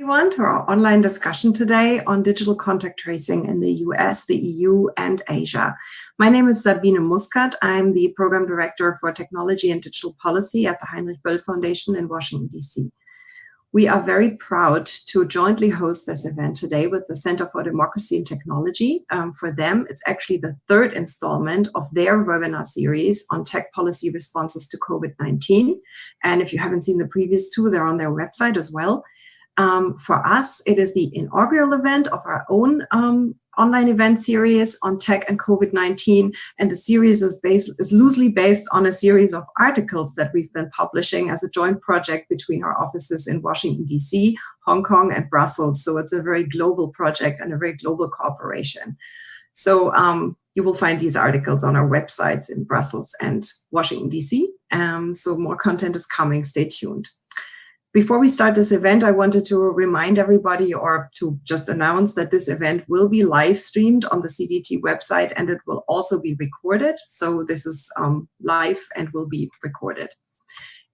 Everyone to our online discussion today on digital contact tracing in the US, the EU, and Asia. My name is Sabine Muscat. I'm the Program Director for Technology and Digital Policy at the Heinrich Böll Foundation in Washington, D.C. We are very proud to jointly host this event today with the Center for Democracy and Technology. For them, it's actually the third installment of their webinar series on tech policy responses to COVID-19. And if you haven't seen the previous two, they're on their website as well. For us, it is the inaugural event of our own online event series on tech and COVID-19, and the series is loosely based on a series of articles that we've been publishing as a joint project between our offices in Washington, D.C., Hong Kong, and Brussels. So it's a very global project and a very global cooperation. So you will find these articles on our websites in Brussels and Washington, D.C. So more content is coming. Stay tuned. Before we start this event, I wanted to remind everybody or to just announce that this event will be live streamed on the CDT website, and it will also be recorded. So this is live and will be recorded.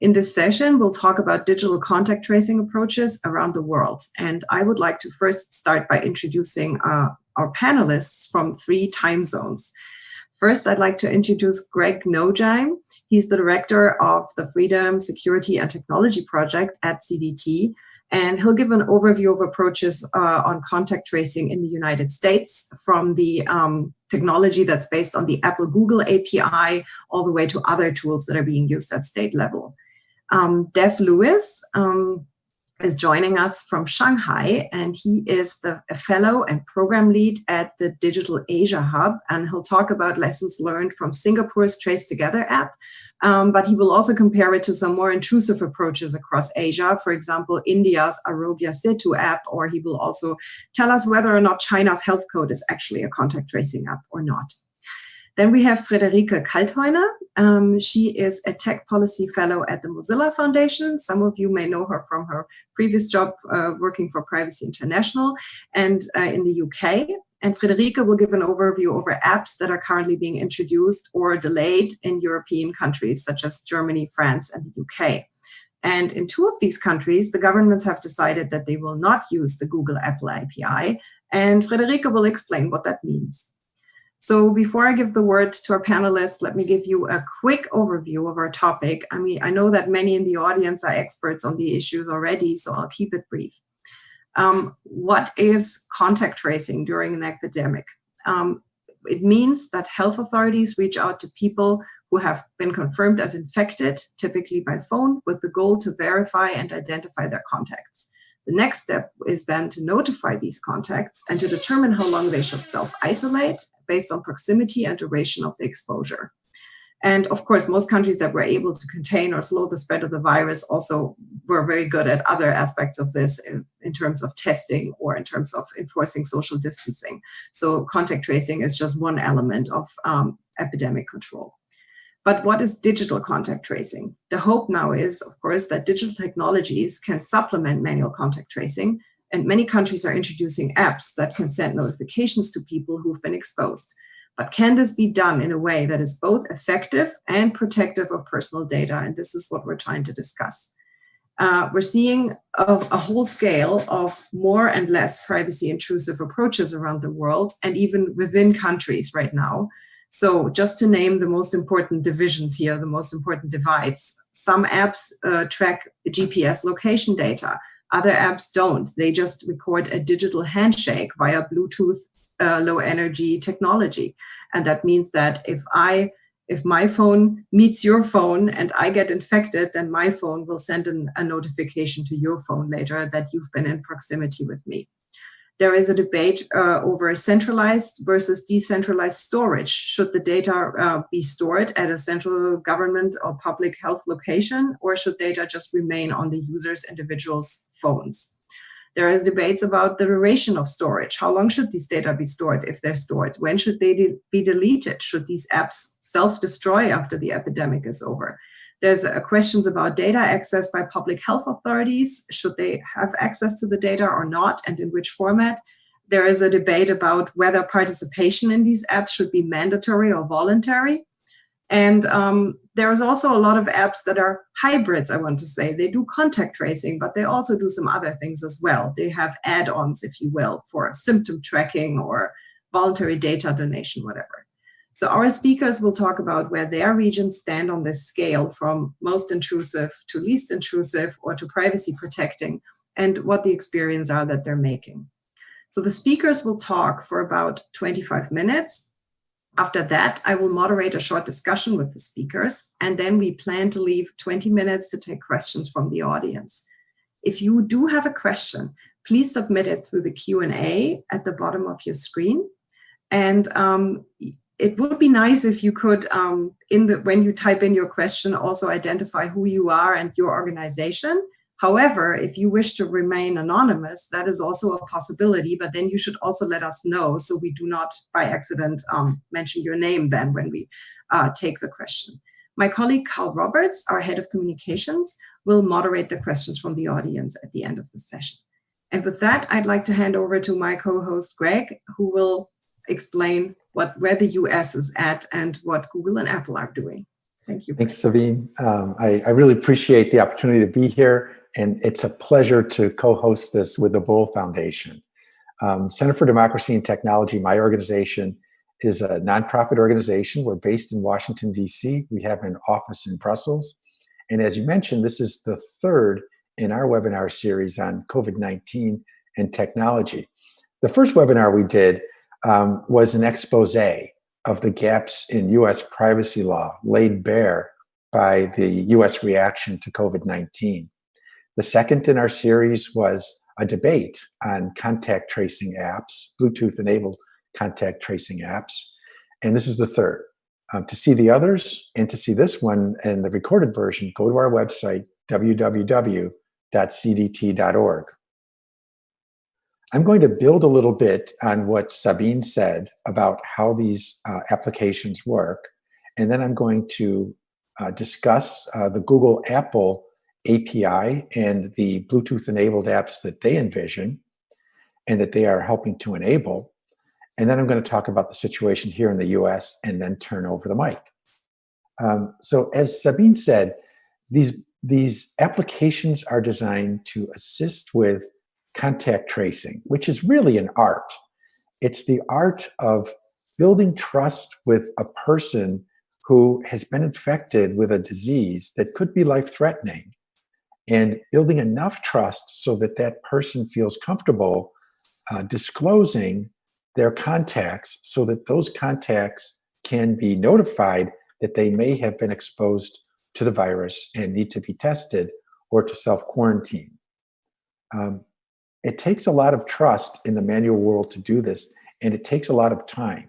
In this session, we'll talk about digital contact tracing approaches around the world. And I would like to first start by introducing our panelists from 3 time zones. First, I'd like to introduce Greg Nojeim. He's the director of the Freedom, Security, and Technology Project at CDT, and he'll give an overview of approaches on contact tracing in the United States, from the technology that's based on the Apple-Google API all the way to other tools that are being used at state level. Dev Lewis is joining us from Shanghai, and he is a fellow and program lead at the Digital Asia Hub, and he'll talk about lessons learned from Singapore's Trace Together app, but he will also compare it to some more intrusive approaches across Asia, for example, India's Arogya Setu app, or he will also tell us whether or not China's health code is actually a contact tracing app or not. Then we have Frederike Kaltheuner. She is a tech policy fellow at the Mozilla Foundation. Some of you may know her from her previous job working for Privacy International and in the UK. And Frederike will give an overview over apps that are currently being introduced or delayed in European countries such as Germany, France, and the UK. And in 2 of these countries, the governments have decided that they will not use the Google Apple API. And Frederike will explain what that means. So before I give the word to our panelists, let me give you a quick overview of our topic. I mean, I know that many in the audience are experts on the issues already, so I'll keep it brief. What is contact tracing during an epidemic? It means that health authorities reach out to people who have been confirmed as infected, typically by phone, with the goal to verify and identify their contacts. The next step is then to notify these contacts and to determine how long they should self-isolate based on proximity and duration of the exposure. And of course, most countries that were able to contain or slow the spread of the virus also were very good at other aspects of this in terms of testing or in terms of enforcing social distancing. So contact tracing is just one element of epidemic control. But what is digital contact tracing? The hope now is, of course, that digital technologies can supplement manual contact tracing, and many countries are introducing apps that can send notifications to people who've been exposed. But can this be done in a way that is both effective and protective of personal data? And this is what we're trying to discuss. We're seeing a whole scale of more and less privacy intrusive approaches around the world and even within countries right now. So just to name the most important divisions here, the most important divides, some apps track GPS location data. Other apps don't. They just record a digital handshake via Bluetooth low energy technology. And that means that if my phone meets your phone and I get infected, then my phone will send a notification to your phone later that you've been in proximity with me. There is a debate over centralized versus decentralized storage. Should the data be stored at a central government or public health location, or should data just remain on the user's individual's phones? There is debates about the duration of storage. How long should these data be stored if they're stored? When should they be deleted? Should these apps self-destroy after the epidemic is over? There's questions about data access by public health authorities. Should they have access to the data or not, and in which format? There is a debate about whether participation in these apps should be mandatory or voluntary. And There's also a lot of apps that are hybrids, I want to say. They do contact tracing, but they also do some other things as well. They have add-ons, if you will, for symptom tracking or voluntary data donation, whatever. So our speakers will talk about where their regions stand on this scale from most intrusive to least intrusive or to privacy protecting, and what the experience are that they're making. So the speakers will talk for about 25 minutes. After that, I will moderate a short discussion with the speakers, and then we plan to leave 20 minutes to take questions from the audience. If you do have a question, please submit it through the Q&A at the bottom of your screen. And it would be nice if you could, when you type in your question, also identify who you are and your organization. However, if you wish to remain anonymous, that is also a possibility, but then you should also let us know so we do not by accident mention your name then when we take the question. My colleague Carl Roberts, our head of communications, will moderate the questions from the audience at the end of the session. And with that, I'd like to hand over to my co-host Greg, who will explain where the US is at and what Google and Apple are doing. Thank you. Thanks, Sabine. I really appreciate the opportunity to be here, and it's a pleasure to co-host this with the Böll Foundation. Center for Democracy and Technology, my organization, is a nonprofit organization. We're based in Washington, D.C. We have an office in Brussels. And as you mentioned, this is the third in our webinar series on COVID-19 and technology. The first webinar we did was an expose of the gaps in U.S. privacy law laid bare by the U.S. reaction to COVID-19. The second in our series was a debate on contact tracing apps, Bluetooth-enabled contact tracing apps. And this is the third. To see the others and to see this one and the recorded version, go to our website, www.cdt.org. I'm going to build a little bit on what Sabine said about how these applications work, and then I'm going to discuss the Google Apple API and the Bluetooth-enabled apps that they envision and that they are helping to enable. And then I'm going to talk about the situation here in the US and then turn over the mic. So as Sabine said, these applications are designed to assist with contact tracing, which is really an art. It's the art of building trust with a person who has been infected with a disease that could be life-threatening, and building enough trust so that that person feels comfortable disclosing their contacts so that those contacts can be notified that they may have been exposed to the virus and need to be tested or to self-quarantine. It takes a lot of trust in the manual world to do this, and it takes a lot of time.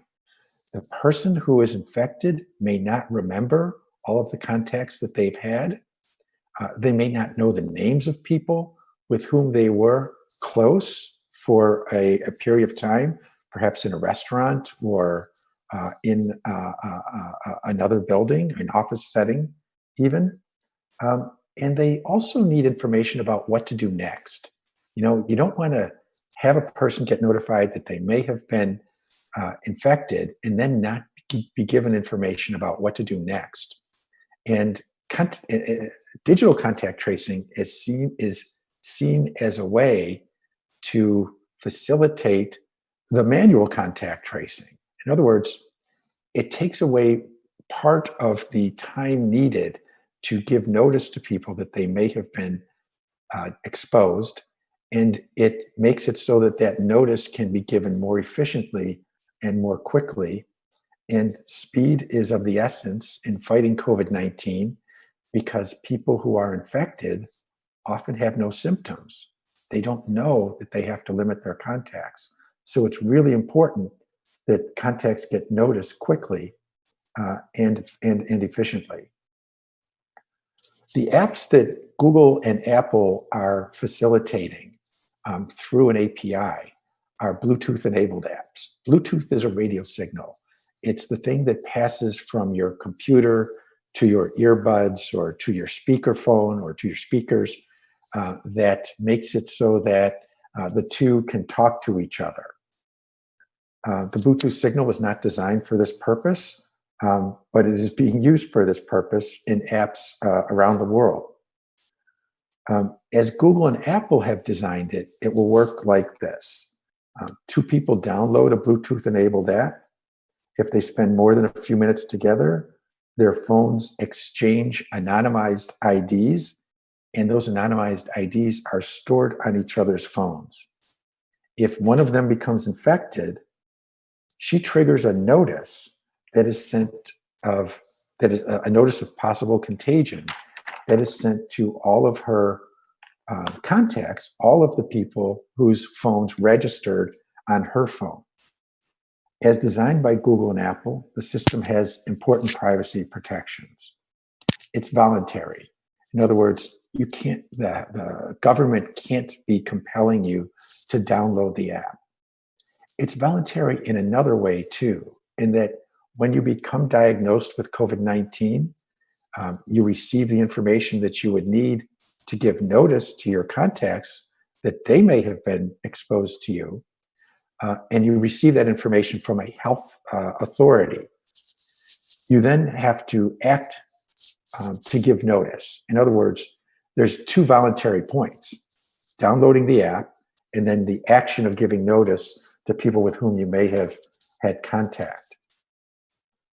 The person who is infected may not remember all of the contacts that they've had. They may not know the names of people with whom they were close for a period of time, perhaps in a restaurant or in another building, an office setting even. And they also need information about what to do next. You know, you don't want to have a person get notified that they may have been infected and then not be given information about what to do next. And digital contact tracing is seen as a way to facilitate the manual contact tracing. In other words, it takes away part of the time needed to give notice to people that they may have been exposed, and it makes it so that that notice can be given more efficiently and more quickly. And speed is of the essence in fighting COVID-19 because people who are infected often have no symptoms. They don't know that they have to limit their contacts. So it's really important that contacts get noticed quickly and efficiently. The apps that Google and Apple are facilitating through an API are Bluetooth-enabled apps. Bluetooth is a radio signal. It's the thing that passes from your computer to your earbuds or to your speakerphone or to your speakers that makes it so that the two can talk to each other. The Bluetooth signal was not designed for this purpose. but it is being used for this purpose in apps around the world. As Google and Apple have designed it, it will work like this. Two people download a Bluetooth-enabled app. If they spend more than a few minutes together, their phones exchange anonymized IDs, and those anonymized IDs are stored on each other's phones. If one of them becomes infected, she triggers a notice that is sent a notice of possible contagion that is sent to all of her contacts, all of the people whose phones registered on her phone. As designed by Google and Apple, the system has important privacy protections. It's voluntary. In other words, the government can't be compelling you to download the app. It's voluntary in another way too, in that when you become diagnosed with COVID-19, you receive the information that you would need to give notice to your contacts that they may have been exposed to you, and you receive that information from a health authority. You then have to act to give notice. In other words, there's two voluntary points: downloading the app, and then the action of giving notice to people with whom you may have had contact.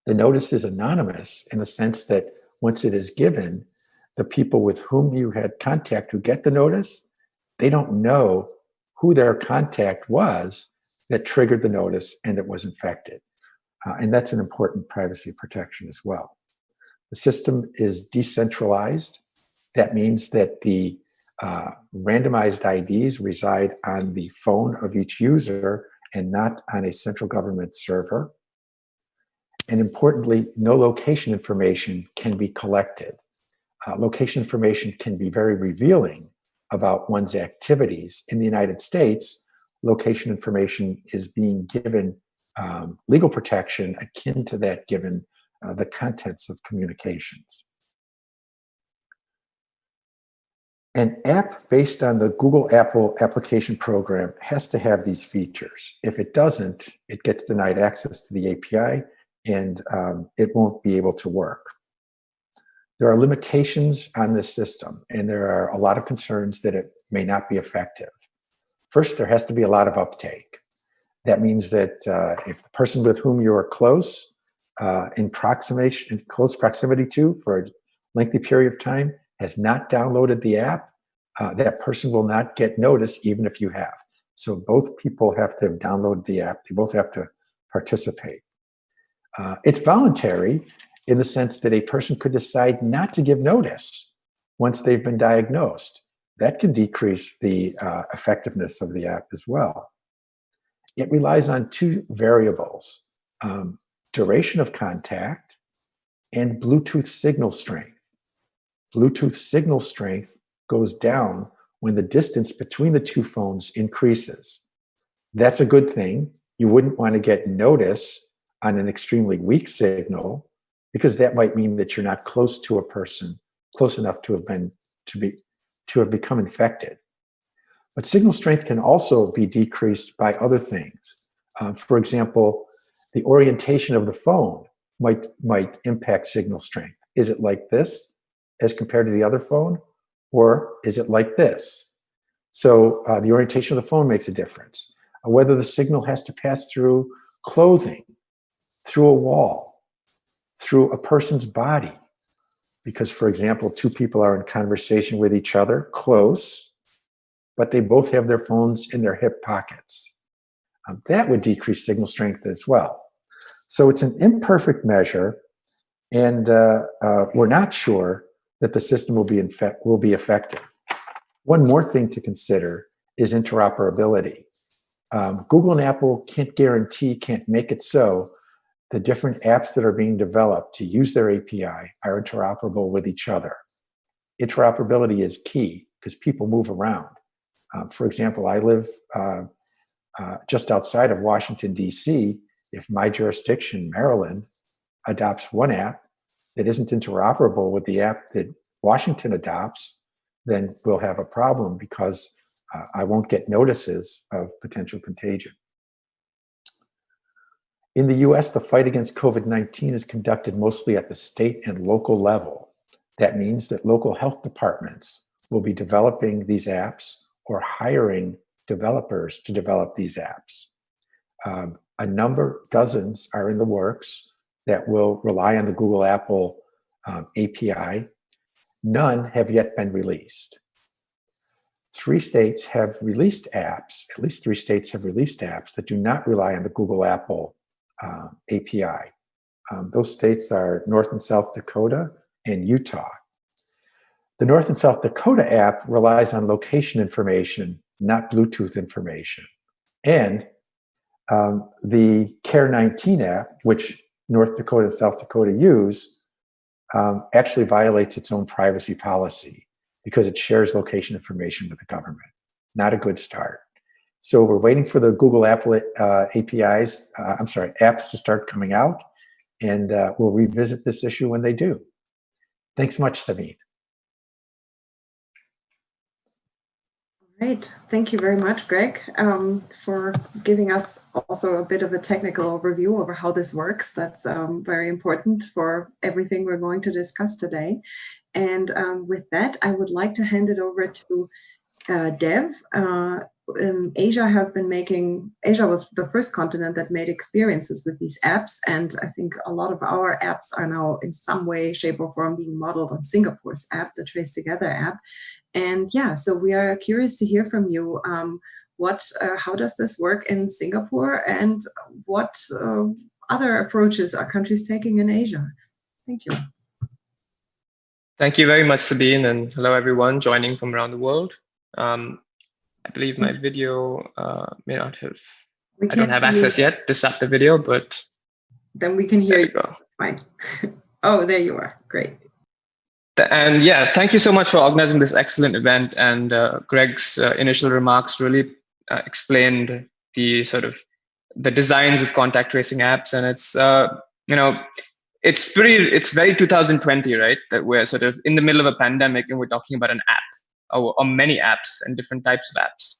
The notice is anonymous in the sense that once it is given, the people with whom you had contact who get the notice, they don't know who their contact was that triggered the notice and that was infected. And that's an important privacy protection as well. The system is decentralized. That means that the randomized IDs reside on the phone of each user and not on a central government server. And importantly, no location information can be collected. Location information can be very revealing about one's activities. In the United States, location information is being given legal protection akin to that given the contents of communications. An app based on the Google-Apple application program has to have these features. If it doesn't, it gets denied access to the API and it won't be able to work. There are limitations on this system, and there are a lot of concerns that it may not be effective. First, there has to be a lot of uptake. That means that if the person with whom you are close, in close proximity to for a lengthy period of time has not downloaded the app, that person will not get notice even if you have. So both people have to have downloaded the app. They both have to participate. It's voluntary in the sense that a person could decide not to give notice once they've been diagnosed. That can decrease the effectiveness of the app as well. It relies on two variables: duration of contact and Bluetooth signal strength. Bluetooth signal strength goes down when the distance between the two phones increases. That's a good thing. You wouldn't want to get notice on an extremely weak signal, because that might mean that you're not close to a person, close enough to have become infected. But signal strength can also be decreased by other things. For example, the orientation of the phone might impact signal strength. Is it like this as compared to the other phone, or is it like this? So the orientation of the phone makes a difference. Whether the signal has to pass through clothing, through a wall, through a person's body. Because, for example, two people are in conversation with each other, close, but they both have their phones in their hip pockets. That would decrease signal strength as well. So it's an imperfect measure, and we're not sure that the system will be effective. One more thing to consider is interoperability. Google and Apple can't make it so the different apps that are being developed to use their API are interoperable with each other. Interoperability is key because people move around. For example, I live just outside of Washington, D.C. If my jurisdiction, Maryland, adopts one app that isn't interoperable with the app that Washington adopts, then we'll have a problem because I won't get notices of potential contagion. In the US, the fight against COVID-19 is conducted mostly at the state and local level. That means that local health departments will be developing these apps or hiring developers to develop these apps. A number, dozens, are in the works that will rely on the Google Apple API. None have yet been released. 3 states have released apps, at least 3 states have released apps that do not rely on the Google Apple API. Those states are North and South Dakota and Utah. The North and South Dakota app relies on location information, not Bluetooth information. And the Care19 app, which North Dakota and South Dakota use, actually violates its own privacy policy because it shares location information with the government. Not a good start. So we're waiting for the Google Apple apps to start coming out, and we'll revisit this issue when they do. Thanks much, Sabine. Great. Thank you very much, Greg, for giving us also a bit of a technical overview over how this works. That's very important for everything we're going to discuss today. And with that, I would like to hand it over to Dev. Asia was the first continent that made experiences with these apps. And I think a lot of our apps are now in some way, shape or form being modeled on Singapore's app, the Trace Together app. And yeah, so we are curious to hear from you. How does this work in Singapore, and what other approaches are countries taking in Asia? Thank you. Thank you very much, Sabine, and hello everyone joining from around the world. I believe my video may not have, I don't have access yet to start the video, but then we can hear you. Go. Fine. Oh, there you are. Great. And yeah, thank you so much for organizing this excellent event. And Greg's initial remarks really explained the the designs of contact tracing apps. And it's, it's very 2020, right? That we're sort of in the middle of a pandemic and we're talking about an app or many apps and different types of apps.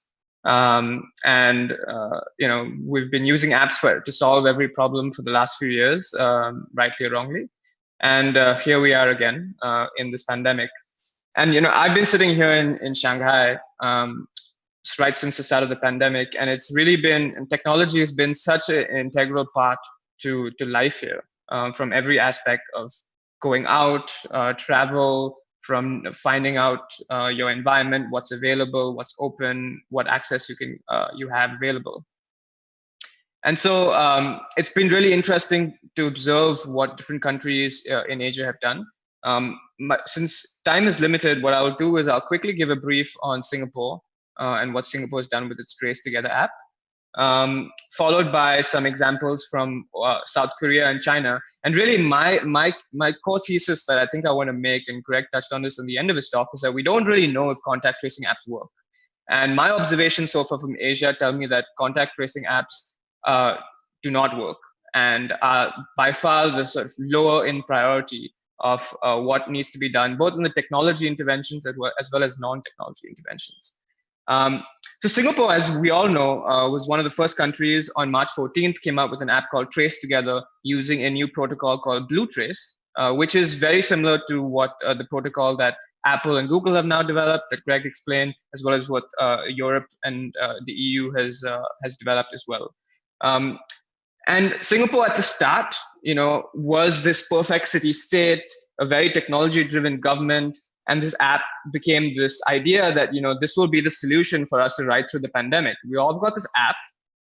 We've been using apps to solve every problem for the last few years, rightly or wrongly. And here we are again in this pandemic. And, I've been sitting here in Shanghai right since the start of the pandemic. And it's really been, technology has been such an integral part to life here, from every aspect of going out, travel, from finding out your environment, what's available, what's open, what access you have available. And so it's been really interesting to observe what different countries in Asia have done. Since time is limited, what I'll do is I'll quickly give a brief on Singapore and what Singapore has done with its Trace Together app, followed by some examples from South Korea and China. And really my core thesis that I think I want to make, and Greg touched on this in the end of his talk, is that we don't really know if contact tracing apps work. And my observations so far from Asia tell me that contact tracing apps do not work, and are by far the sort of lower in priority of what needs to be done, both in the technology interventions as well as non-technology interventions. So Singapore, as we all know, was one of the first countries on March 14th, came out with an app called Trace Together using a new protocol called Blue Trace, which is very similar to what the protocol that Apple and Google have now developed, that Greg explained, as well as what Europe and the EU has developed as well. And Singapore at the start, was this perfect city state, a very technology-driven government, and this app became this idea that, this will be the solution for us to ride through the pandemic. We all got this app,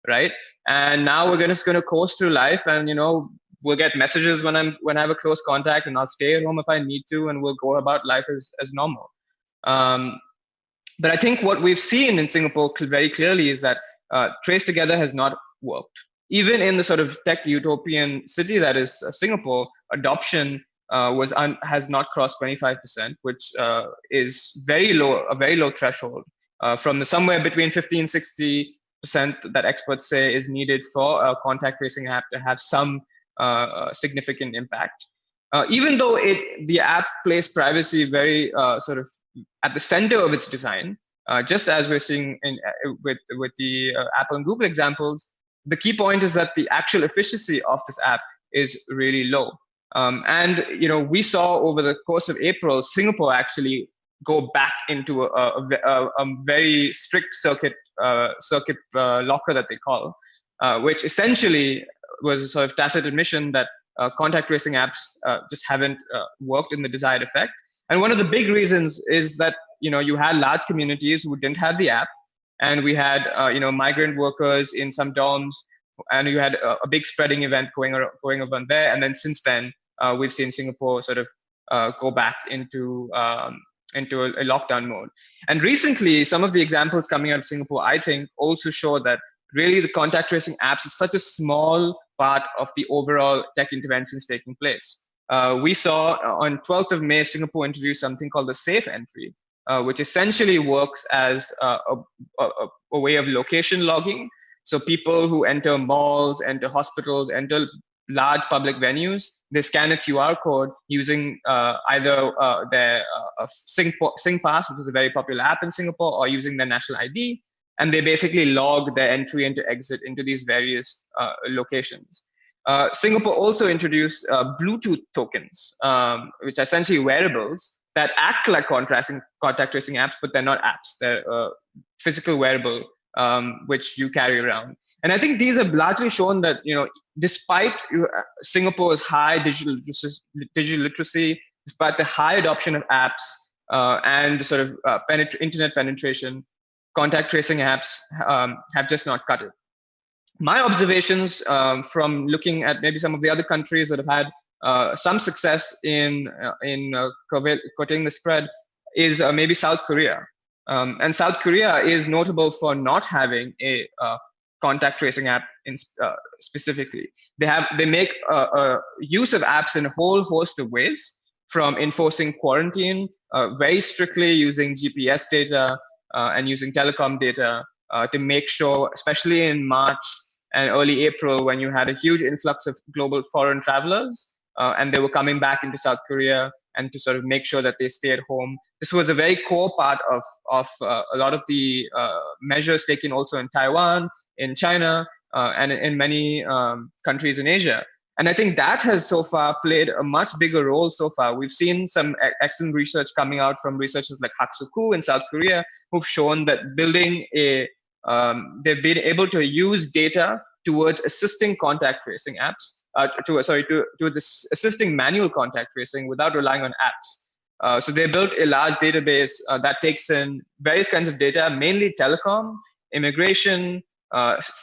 right? And now we're just going to coast through life, and we'll get messages when I have a close contact, and I'll stay at home if I need to, and we'll go about life as normal. But I think what we've seen in Singapore very clearly is that Trace Together has not worked. Even in the sort of tech utopian city that is Singapore, adoption has not crossed 25%, which is a very low threshold from somewhere between 50 and 60% that experts say is needed for a contact tracing app to have some significant impact. Even though the app plays privacy very sort of at the center of its design, just as we're seeing with the Apple and Google examples, the key point is that the actual efficiency of this app is really low. And we saw over the course of April, Singapore actually go back into a very strict circuit locker that they call, which essentially was a sort of tacit admission that contact tracing apps just haven't worked in the desired effect. And one of the big reasons is that you had large communities who didn't have the app, and we had migrant workers in some dorms, and you had a big spreading event going on there. And then since then, we've seen Singapore sort of go back into a lockdown mode. And recently, some of the examples coming out of Singapore, I think, also show that really the contact tracing apps is such a small part of the overall tech interventions taking place. We saw on 12th of May, Singapore introduced something called the Safe Entry, which essentially works as a way of location logging. So people who enter malls, enter hospitals, enter large public venues, they scan a QR code using either their SingPass, which is a very popular app in Singapore, or using their national ID, and they basically log their entry and exit into these various locations. Singapore also introduced Bluetooth tokens, which are essentially wearables that act like contact tracing apps, but they're not apps. They're physical wearable, which you carry around. And I think these have largely shown that, despite Singapore's high digital literacy, despite the high adoption of apps and sort of internet penetration, contact tracing apps have just not cut it. My observations from looking at maybe some of the other countries that have had some success in curtailing the spread is maybe South Korea. And South Korea is notable for not having a contact tracing app specifically. They make use of apps in a whole host of ways, from enforcing quarantine very strictly using GPS data and using telecom data to make sure, especially in March and early April, when you had a huge influx of global foreign travelers and they were coming back into South Korea, and to sort of make sure that they stay at home. This was a very core part of a lot of the measures taken also in Taiwan, in China, and in many countries in Asia. And I think that has so far played a much bigger role so far. We've seen some excellent research coming out from researchers like Hak Soo-koo in South Korea, who've shown that building they've been able to use data towards assisting contact tracing apps, towards assisting manual contact tracing without relying on apps. So they built a large database that takes in various kinds of data, mainly telecom, immigration,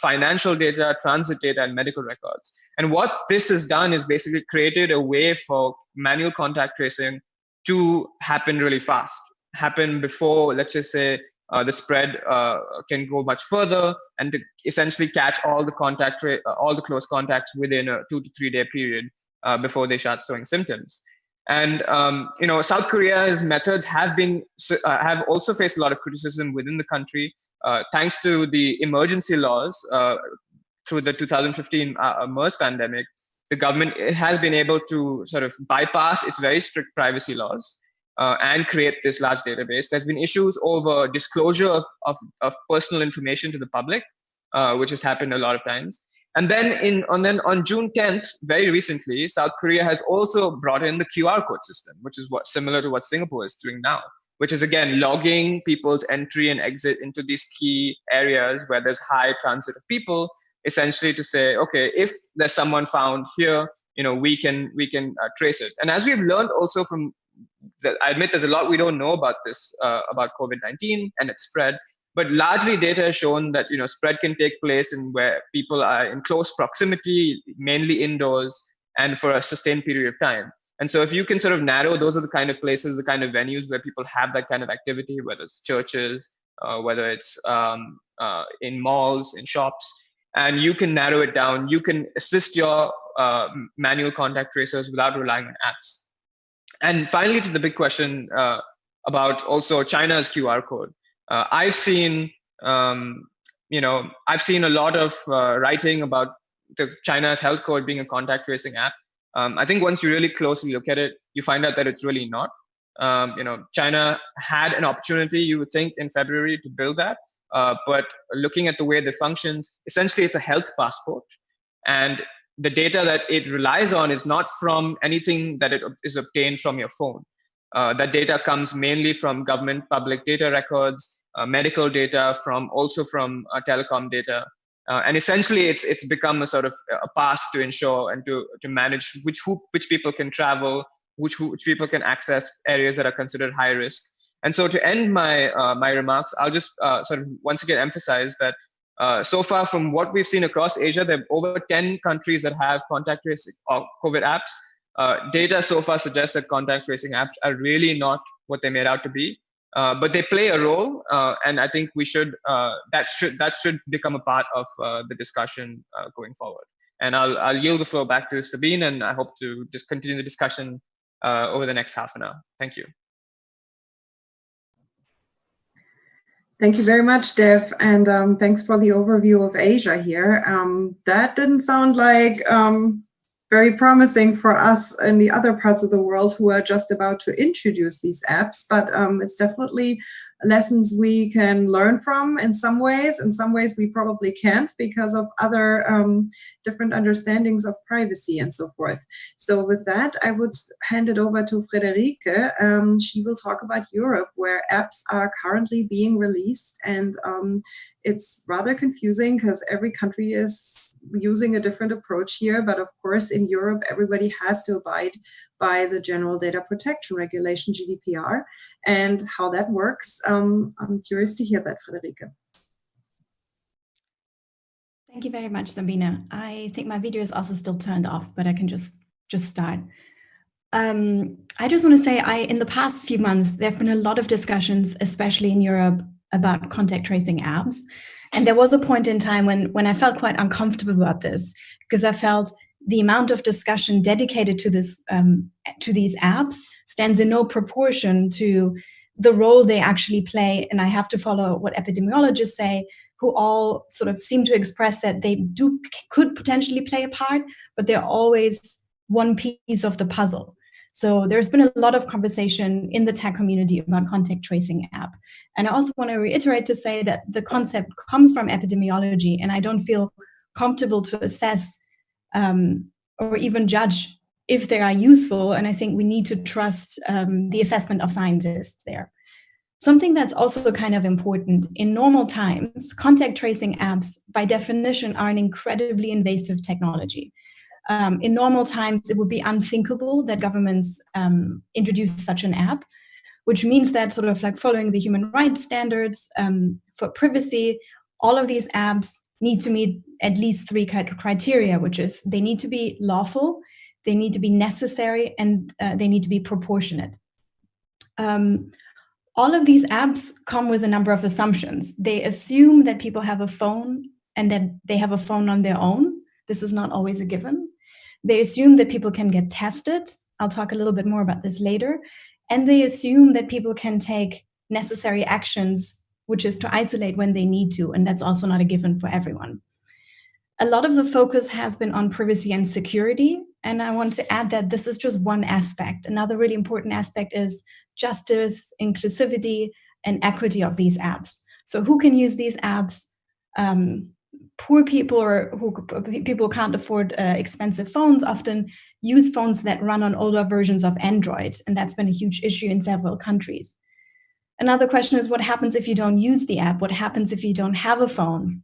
financial data, transit data, and medical records. And what this has done is basically created a way for manual contact tracing to happen really fast, happen before, let's just say, the spread can go much further, and to essentially catch all the close contacts within a 2 to 3 day period before they start showing symptoms. And South Korea's methods have also faced a lot of criticism within the country, thanks to the emergency laws through the 2015 MERS pandemic. The government has been able to sort of bypass its very strict privacy laws and create this large database. There's been issues over disclosure of personal information to the public, which has happened a lot of times. And then on June 10th, very recently, South Korea has also brought in the QR code system, which is similar to what Singapore is doing now, which is again logging people's entry and exit into these key areas where there's high transit of people, essentially to say, okay, if there's someone found here, we can trace it. And as we've learned also from I admit there's a lot we don't know about this, about COVID-19 and its spread, but largely data has shown that spread can take place in where people are in close proximity, mainly indoors, and for a sustained period of time. And so if you can sort of narrow, those are the kind of places, the kind of venues where people have that kind of activity, whether it's churches, whether it's in malls, in shops, and you can narrow it down, you can assist your manual contact tracers without relying on apps. And finally, to the big question about also China's QR code, I've seen a lot of writing about the China's health code being a contact tracing app. I think once you really closely look at it, you find out that it's really not. China had an opportunity, you would think, in February to build that, but looking at the way they functions, essentially it's a health passport. And the data that it relies on is not from anything that it is obtained from your phone. That data comes mainly from government public data records, medical data, also from telecom data. And essentially it's become a sort of a pass to ensure and to manage which people can travel, which people can access areas that are considered high risk. And so to end my my remarks, I'll just sort of once again emphasize that so far from what we've seen across Asia, there are over 10 countries that have contact tracing or COVID apps. Data so far suggests that contact tracing apps are really not what they made out to be. But they play a role, and I think we should that should become a part of the discussion going forward. And I'll yield the floor back to Sabine, and I hope to just continue the discussion over the next half an hour. Thank you. Thank you very much, Dev, and thanks for the overview of Asia here. That didn't sound like very promising for us in the other parts of the world who are just about to introduce these apps, but it's definitely lessons we can learn from in some ways. In some ways we probably can't because of other different understandings of privacy and so forth. So with that, I would hand it over to Frederike. She will talk about Europe, where apps are currently being released, and it's rather confusing because every country is using a different approach here. But of course, in Europe, everybody has to abide by the General Data Protection Regulation, GDPR, and how that works. I'm curious to hear that, Frederike. Thank you very much, Sabine. I think my video is also still turned off, but I can just start. I just want to say, in the past few months, there have been a lot of discussions, especially in Europe, about contact tracing apps. And there was a point in time when I felt quite uncomfortable about this, because I felt the amount of discussion dedicated to this to these apps stands in no proportion to the role they actually play. And I have to follow what epidemiologists say, who all sort of seem to express that they could potentially play a part, but they're always one piece of the puzzle. So there's been a lot of conversation in the tech community about contact tracing app. And I also want to reiterate to say that the concept comes from epidemiology, and I don't feel comfortable to assess or even judge if they are useful. And I think we need to trust the assessment of scientists there. Something that's also kind of important, in normal times, contact tracing apps, by definition, are an incredibly invasive technology. In normal times, it would be unthinkable that governments introduce such an app, which means that sort of like following the human rights standards for privacy, all of these apps need to meet at least 3 criteria, which is they need to be lawful, they need to be necessary, and they need to be proportionate. All of these apps come with a number of assumptions. They assume that people have a phone and that they have a phone on their own. This is not always a given. They assume that people can get tested. I'll talk a little bit more about this later. And they assume that people can take necessary actions, which is to isolate when they need to. And that's also not a given for everyone. A lot of the focus has been on privacy and security. And I want to add that this is just one aspect. Another really important aspect is justice, inclusivity, and equity of these apps. So who can use these apps? Poor people or people who can't afford expensive phones often use phones that run on older versions of Android. And that's been a huge issue in several countries. Another question is, what happens if you don't use the app? What happens if you don't have a phone?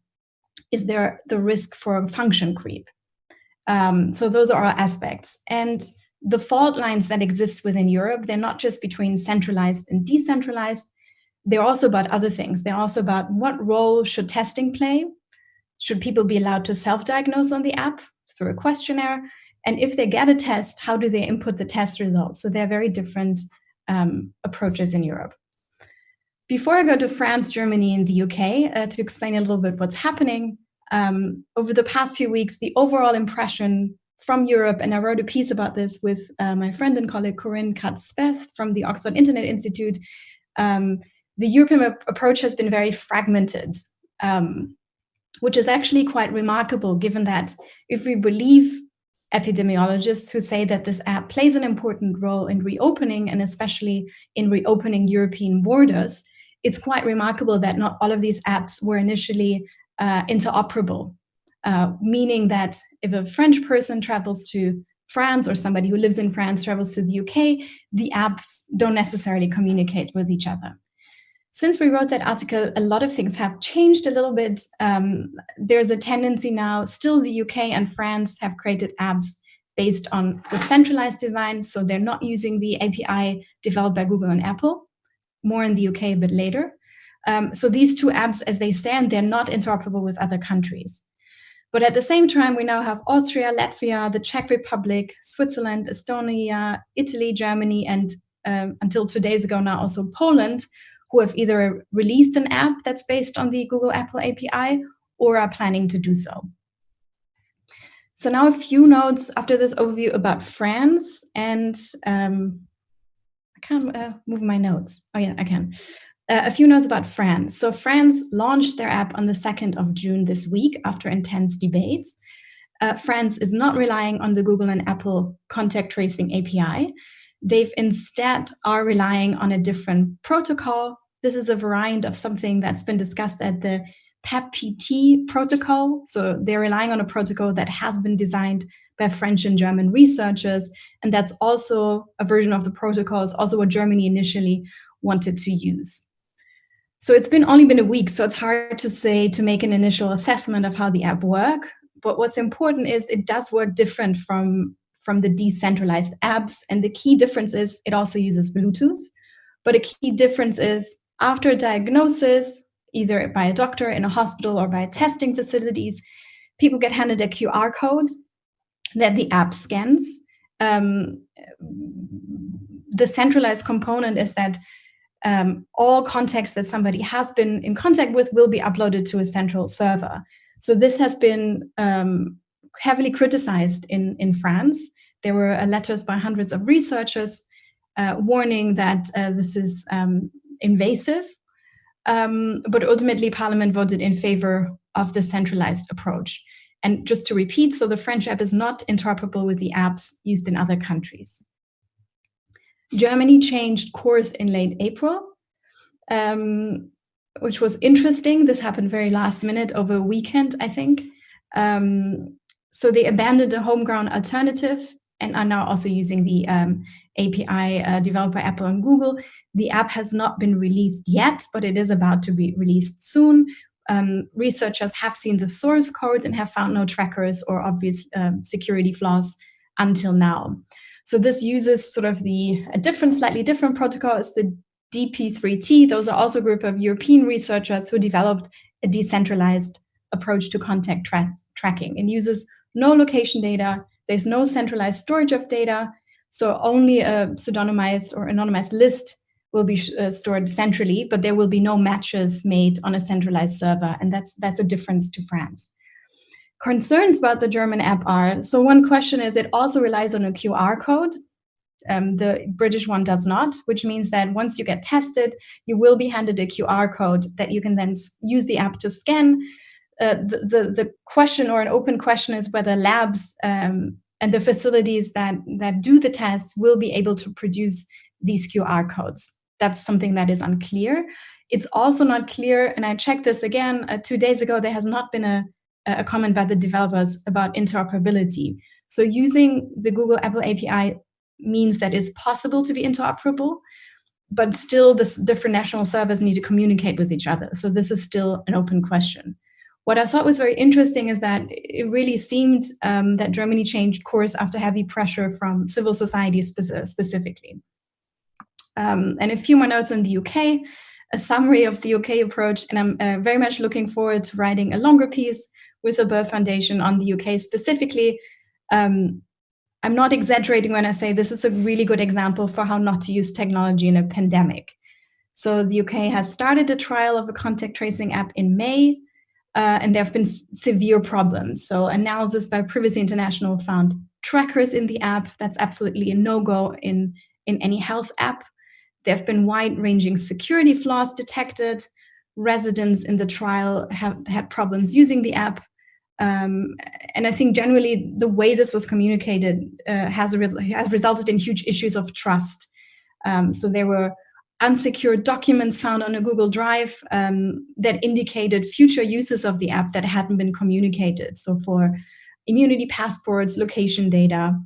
Is there the risk for function creep? So those are our aspects. And the fault lines that exist within Europe, they're not just between centralized and decentralized. They're also about other things. They're also about what role should testing play? Should people be allowed to self-diagnose on the app through a questionnaire? And if they get a test, how do they input the test results? So they're very different approaches in Europe. Before I go to France, Germany, and the UK to explain a little bit what's happening, over the past few weeks, the overall impression from Europe, and I wrote a piece about this with my friend and colleague Corinne Katz-Beth from the Oxford Internet Institute, the European approach has been very fragmented, which is actually quite remarkable, given that if we believe epidemiologists who say that this app plays an important role in reopening, and especially in reopening European borders, it's quite remarkable that not all of these apps were initially interoperable, meaning that if a French person travels to France or somebody who lives in France travels to the UK, the apps don't necessarily communicate with each other. Since we wrote that article, a lot of things have changed a little bit. There's a tendency now, still the UK and France have created apps based on the centralized design, so they're not using the API developed by Google and Apple, more in the UK a bit later. So these two apps, as they stand, they're not interoperable with other countries. But at the same time, we now have Austria, Latvia, the Czech Republic, Switzerland, Estonia, Italy, Germany, and until 2 days ago now also Poland, who have either released an app that's based on the Google Apple API or are planning to do so. So now a few notes after this overview about France, and I can't move my notes. Oh yeah, I can. A few notes about France. So France launched their app on the 2nd of June this week after intense debates. France is not relying on the Google and Apple contact tracing API. They've instead are relying on a different protocol. This is a variant of something that's been discussed at the PEP-PT protocol. So they're relying on a protocol that has been designed by French and German researchers. And that's also a version of the protocol, is also what Germany initially wanted to use. So it's only been a week, so it's hard to say, to make an initial assessment of how the app works. But what's important is it does work different from the decentralized apps. And the key difference is it also uses Bluetooth. But a key difference is after a diagnosis, either by a doctor in a hospital or by testing facilities, people get handed a QR code that the app scans. The centralized component is that all contacts that somebody has been in contact with will be uploaded to a central server. So this has been heavily criticized in France. There were letters by hundreds of researchers warning that this is invasive. But ultimately, Parliament voted in favor of the centralized approach. And just to repeat, so the French app is not interoperable with the apps used in other countries. Germany changed course in late April, which was interesting. This happened very last minute over a weekend, I think. So they abandoned a homegrown alternative and are now also using the API developed by Apple and Google. The app has not been released yet, but it is about to be released soon. Researchers have seen the source code and have found no trackers or obvious security flaws until now. So this uses sort of a slightly different protocol. It's the DP3T. Those are also a group of European researchers who developed a decentralized approach to contact tracking and uses no location data. There's no centralized storage of data. So only a pseudonymized or anonymized list will be stored centrally, but there will be no matches made on a centralized server. And that's a difference to France. Concerns about the German app are, so one question is it also relies on a QR code. The British one does not, which means that once you get tested, you will be handed a QR code that you can then use the app to scan. The question, or an open question, is whether labs and the facilities that do the tests will be able to produce these QR codes. That's something that is unclear. It's also not clear, and I checked this again 2 days ago, there has not been a comment by the developers about interoperability. So using the Google Apple API means that it's possible to be interoperable, but still the different national servers need to communicate with each other. So this is still an open question. What I thought was very interesting is that it really seemed that Germany changed course after heavy pressure from civil society specifically. And a few more notes on the UK, a summary of the UK approach, and I'm very much looking forward to writing a longer piece with the Böll Foundation on the UK specifically. I'm not exaggerating when I say this is a really good example for how not to use technology in a pandemic. So the UK has started a trial of a contact tracing app in May, and there have been severe problems. So analysis by Privacy International found trackers in the app. That's absolutely a no-go in any health app. There have been wide-ranging security flaws detected. Residents in the trial have had problems using the app. And I think generally the way this was communicated has resulted in huge issues of trust. So there were unsecured documents found on a Google Drive that indicated future uses of the app that hadn't been communicated. So for immunity passports, location data.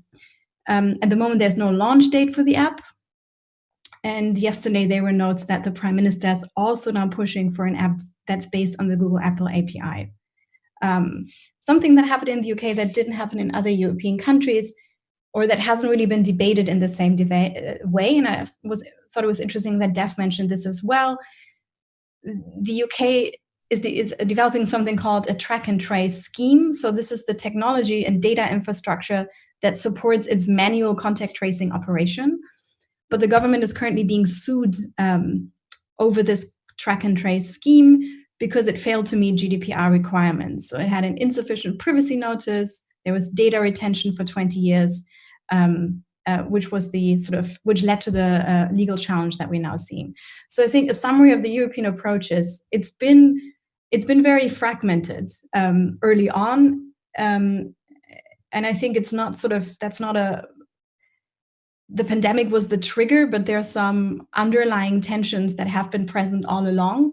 At the moment, there's no launch date for the app. And yesterday, there were notes that the Prime Minister is also now pushing for an app that's based on the Google Apple API. Something that happened in the UK that didn't happen in other European countries, or that hasn't really been debated in the same way. And I thought it was interesting that Dev mentioned this as well. The UK is developing something called a track and trace scheme. So this is the technology and data infrastructure that supports its manual contact tracing operation. But the government is currently being sued over this track and trace scheme because it failed to meet GDPR requirements. So it had an insufficient privacy notice. There was data retention for 20 years, which was which led to the legal challenge that we're now seeing. So I think a summary of the European approach is it's been very fragmented early on, and I think it's not the pandemic was the trigger, but there are some underlying tensions that have been present all along.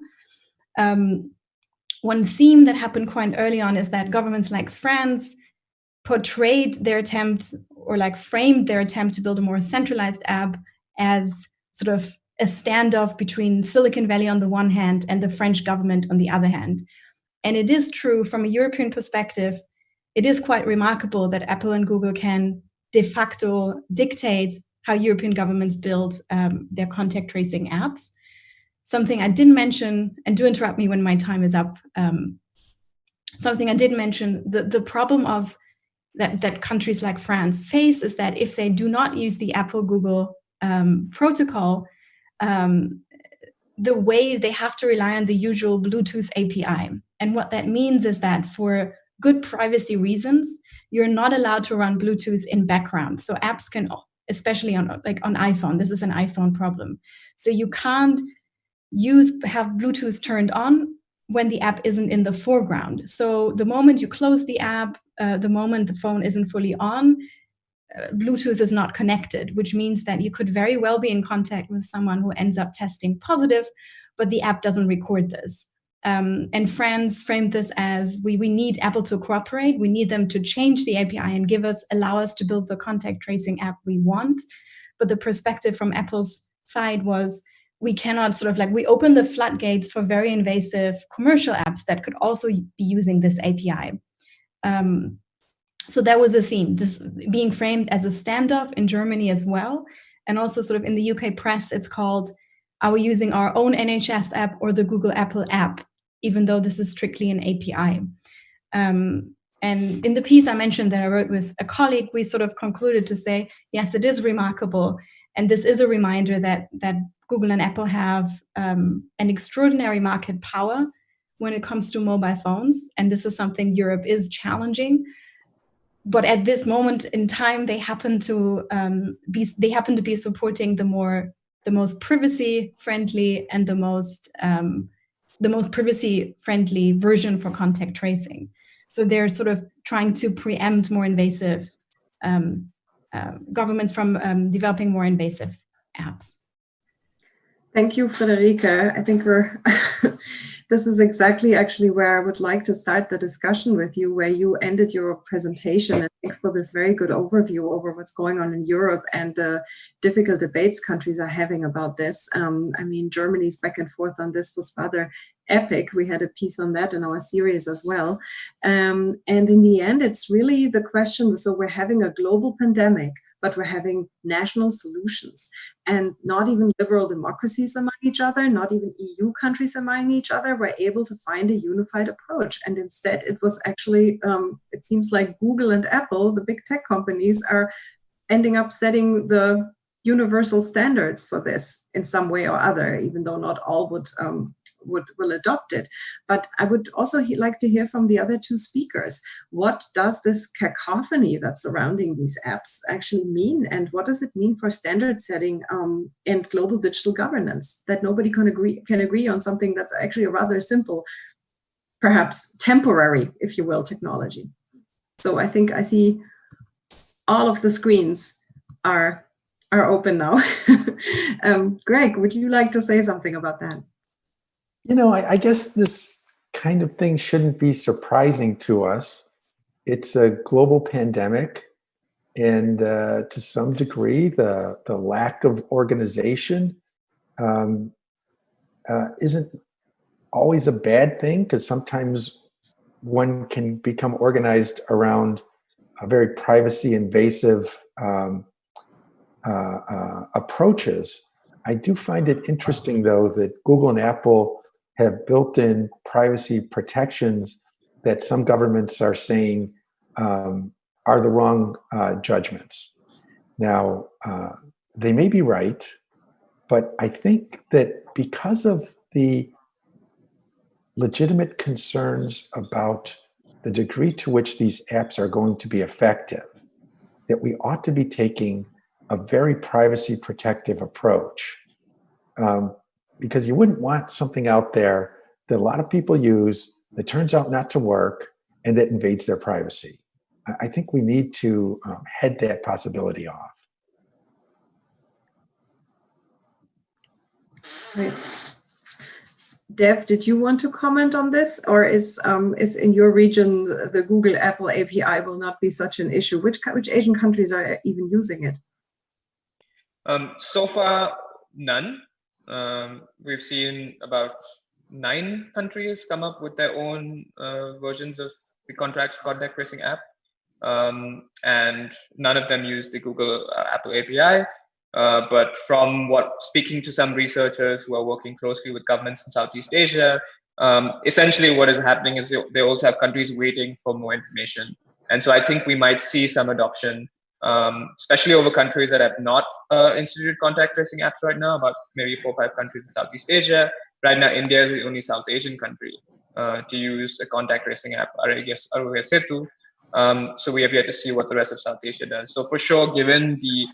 One theme that happened quite early on is that governments like France portrayed their attempt, or framed their attempt to build a more centralized app as sort of a standoff between Silicon Valley on the one hand and the French government on the other hand. And it is true from a European perspective, it is quite remarkable that Apple and Google can de facto dictate how European governments build their contact tracing apps. Something I didn't mention, and do interrupt me when my time is up, something I did mention, the problem of that countries like France face is that if they do not use the Apple-Google protocol, the way they have to rely on the usual Bluetooth API. And what that means is that for good privacy reasons, you're not allowed to run Bluetooth in background. So apps can, especially on iPhone, this is an iPhone problem. So you can't have Bluetooth turned on when the app isn't in the foreground. So the moment you close the app, the moment the phone isn't fully on, Bluetooth is not connected, which means that you could very well be in contact with someone who ends up testing positive, but the app doesn't record this. And France framed this as we need Apple to cooperate. We need them to change the API and allow us to build the contact tracing app we want. But the perspective from Apple's side was we cannot we open the floodgates for very invasive commercial apps that could also be using this API. So that was a theme, this being framed as a standoff in Germany as well. And also in the UK press, it's called, are we using our own NHS app or the Google Apple app, even though this is strictly an API. And in the piece I mentioned that I wrote with a colleague, we concluded to say, yes, it is remarkable. And this is a reminder that Google and Apple have an extraordinary market power when it comes to mobile phones. And this is something Europe is challenging. But at this moment in time, they happen to be supporting the most privacy-friendly and the most privacy-friendly version for contact tracing. So they're trying to preempt more invasive governments from developing more invasive apps. Thank you, Frederike. I think this is exactly actually where I would like to start the discussion with you, where you ended your presentation. And thanks for this very good overview over what's going on in Europe and the difficult debates countries are having about this. Germany's back and forth on this was rather epic. We had a piece on that in our series as well. And in the end, it's really the question, so we're having a global pandemic, but we're having national solutions, and not even liberal democracies among each other, not even EU countries among each other were able to find a unified approach. And instead it was actually, it seems like Google and Apple, the big tech companies, are ending up setting the universal standards for this in some way or other, even though not all will adopt it. But I would also like to hear from the other two speakers. What does this cacophony that's surrounding these apps actually mean? And what does it mean for standard setting and global digital governance, that nobody can agree on something that's actually a rather simple, perhaps temporary, if you will, technology? So I think I see all of the screens are are open now. Greg, would you like to say something about that? You know, I guess this kind of thing shouldn't be surprising to us. It's a global pandemic, and to some degree, the lack of organization isn't always a bad thing, because sometimes one can become organized around a very privacy invasive approaches. I do find it interesting, though, that Google and Apple have built-in privacy protections that some governments are saying are the wrong judgments. Now, they may be right, but I think that because of the legitimate concerns about the degree to which these apps are going to be effective, that we ought to be taking a very privacy protective approach. Because you wouldn't want something out there that a lot of people use that turns out not to work and that invades their privacy. I think we need to head that possibility off. Right. Dev, did you want to comment on this, or is in your region the Google Apple API will not be such an issue? Which Asian countries are even using it? So far, none. We've seen about 9 countries come up with their own versions of the contact tracing app, and none of them use the Google Apple API. But from speaking to some researchers who are working closely with governments in Southeast Asia, essentially what is happening is they also have countries waiting for more information. And so I think we might see some adoption, especially over countries that have not instituted contact tracing apps right now, about maybe 4 or 5 countries in Southeast Asia. Right now, India is the only South Asian country to use a contact tracing app, so we have yet to see what the rest of South Asia does. So for sure, given the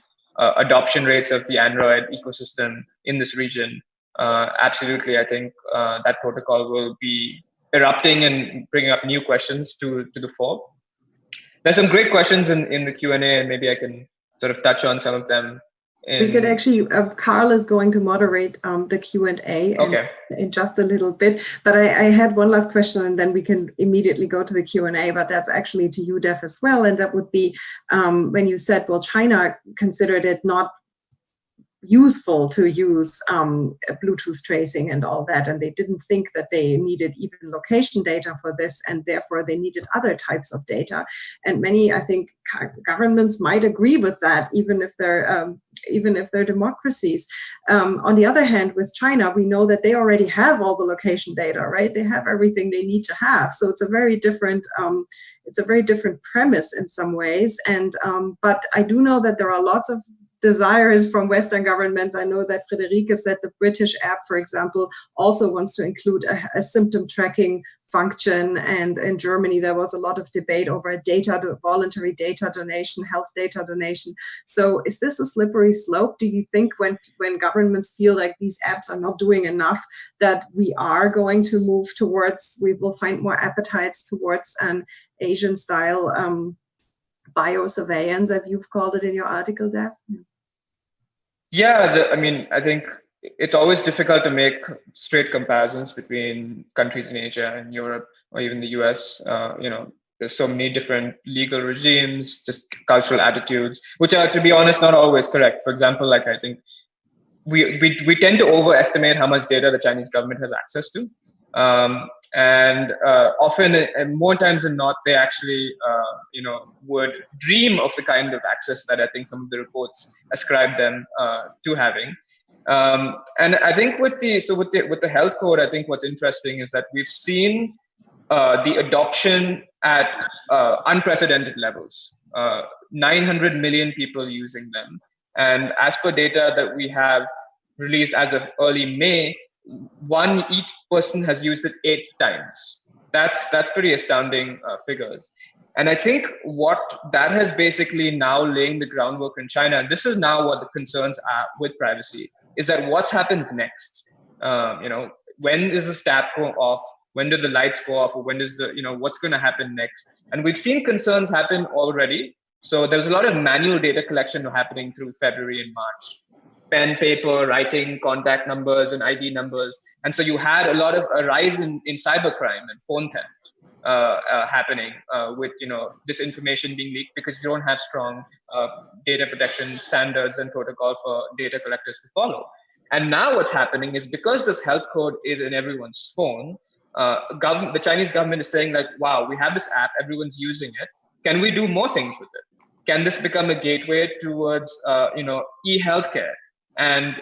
adoption rates of the Android ecosystem in this region, absolutely, I think that protocol will be erupting and bringing up new questions to the fore. There's some great questions in the Q&A, and maybe I can sort of touch on some of them. We could actually, Carl is going to moderate the Q&A in just a little bit, but I had one last question, and then we can immediately go to the Q&A, but that's actually to you, Dev, as well. And that would be when you said, well, China considered it not useful to use Bluetooth tracing and all that, and they didn't think that they needed even location data for this, and therefore they needed other types of data. And many, I think, governments might agree with that, even if they're democracies. On the other hand, with China, we know that they already have all the location data, right? They have everything they need to have. So it's a very different premise in some ways. And but I do know that there are lots of desires from Western governments. I know that Frederike said the British app, for example, also wants to include a symptom tracking function. And in Germany, there was a lot of debate over voluntary data donation, health data donation. So is this a slippery slope? Do you think when governments feel like these apps are not doing enough, that we are going to move towards, we will find more appetites towards an Asian style biosurveillance, as you've called it in your article, Dev? Yeah, I mean, I think it's always difficult to make straight comparisons between countries in Asia and Europe or even the US. There's so many different legal regimes, just cultural attitudes, which are, to be honest, not always correct. For example, like I think we tend to overestimate how much data the Chinese government has access to. And often, and more times than not, they actually, would dream of the kind of access that I think some of the reports ascribe them to having. And I think with the health code, I think what's interesting is that we've seen the adoption at unprecedented levels. 900 million people using them, and as per data that we have released as of early May, each person has used it 8 times. That's pretty astounding figures. And I think what that has basically now laying the groundwork in China, and this is now what the concerns are with privacy, is that what happens next? When is the stat go off? When do the lights go off? Or when does what's going to happen next? And we've seen concerns happen already So there was a lot of manual data collection happening through February and March. Pen, paper, writing, contact numbers, and ID numbers. And so you had a lot of a rise in cybercrime and phone theft happening with this information being leaked because you don't have strong data protection standards and protocol for data collectors to follow. And now what's happening is because this health code is in everyone's phone, the Chinese government is saying like, wow, we have this app, everyone's using it. Can we do more things with it? Can this become a gateway towards e-healthcare? And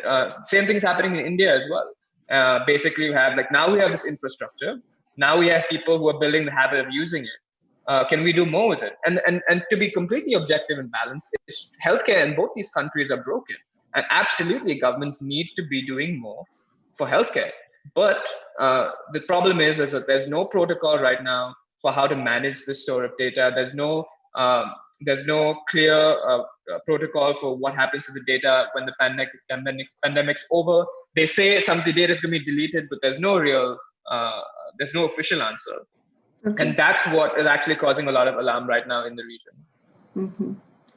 same thing's happening in India as well. Basically, we have now we have this infrastructure. Now we have people who are building the habit of using it. Can we do more with it? And to be completely objective and balanced, healthcare in both these countries are broken. And absolutely, governments need to be doing more for healthcare. But the problem is that there's no protocol right now for how to manage the store of data. There's no clear protocol for what happens to the data when the pandemic's over. They say some of the data is going to be deleted, but there's no real, there's no official answer. Okay. And that's what is actually causing a lot of alarm right now in the region. Mm-hmm.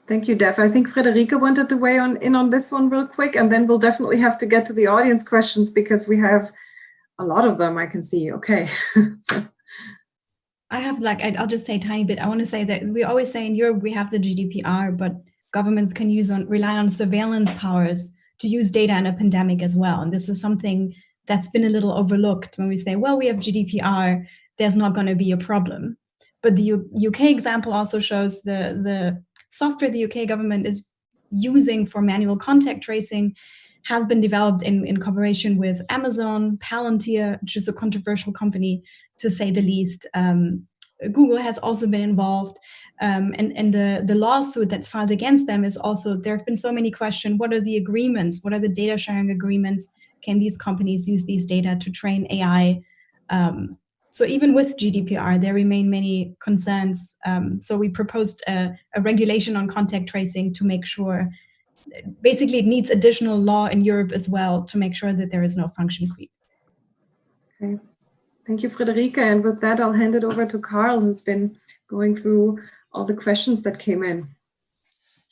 Thank you, Dev. I think Frederike wanted to weigh in on this one real quick, and then we'll definitely have to get to the audience questions because we have a lot of them I can see. Okay. So. I have I'll just say a tiny bit. I want to say that we always say in Europe we have the GDPR, but governments can rely on surveillance powers to use data in a pandemic as well. And this is something that's been a little overlooked when we say, well, we have GDPR, there's not going to be a problem. But the UK example also shows the software the UK government is using for manual contact tracing has been developed in cooperation with Amazon, Palantir, which is a controversial company, to say the least. Google has also been involved. And the lawsuit that's filed against them is also, there have been so many questions, what are the agreements? What are the data sharing agreements? Can these companies use these data to train AI? So even with GDPR, there remain many concerns. So we proposed a regulation on contact tracing to make sure, basically it needs additional law in Europe as well to make sure that there is no function creep. Okay. Thank you, Frederike. And with that, I'll hand it over to Carl, who's been going through all the questions that came in.